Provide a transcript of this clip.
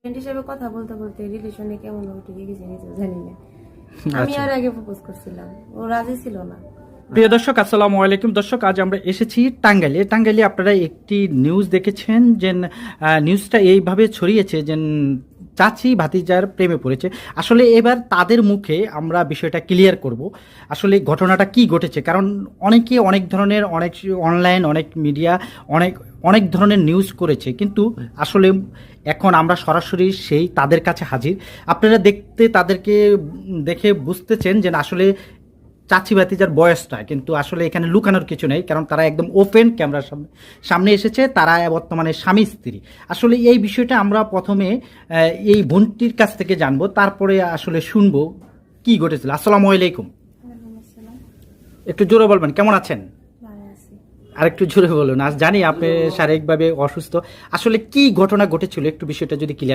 Friend হিসেবে কথা বলতে বলতে রিলেশনে কেমন উঠে গেছে নিজেও জানি না। আমি আর আগে প্রপোজ করছিলাম, ও রাজি ছিল না। প্রিয় দর্শক, আসসালামু আলাইকুম। দর্শক, আজ আমরা এসেছি টাঙ্গাইলে। টাঙ্গাইলে আপনারা একটি নিউজ দেখেছেন যে নিউজটা এইভাবে ছড়িয়েছে যে চাচি ভাতিজার প্রেমে পড়েছে। আসলে এবার তাদের মুখে আমরা বিষয়টা ক্লিয়ার করব, আসলে ঘটনাটা কি ঘটেছে। কারণ অনেকে অনেক ধরনের, অনেক অনলাইন, অনেক মিডিয়া, অনেক অনেক ধরনের নিউজ করেছে, কিন্তু আসলে এখন আমরা সরাসরি সেই তাদের কাছে হাজির। আপনারা তাদেরকে দেখে বুঝতেছেন যে আসলে চাচি ভাতিজার বয়সটা, কিন্তু আসলে এখানে লুকানোর কিছু নেই, কারণ তারা একদম ওপেন ক্যামেরার সামনে এসেছে। তারা বর্তমানে স্বামী স্ত্রী। আসলে এই বিষয়টা আমরা প্রথমে এই বোনটির কাছ থেকে জানবো, তারপরে আসলে শুনবো কি ঘটেছিল। আসসালামু আলাইকুম। ওয়ালাইকুম আসসালাম। একটু জোরে বলবেন, কেমন আছেন? ভালো আছি। আর একটু জোরে বলুন। আজ জানি আপনি শারীরিকভাবে অসুস্থ। আসলে কি ঘটনা ঘটেছিল একটু বিষয়টা যদি ক্লিয়ার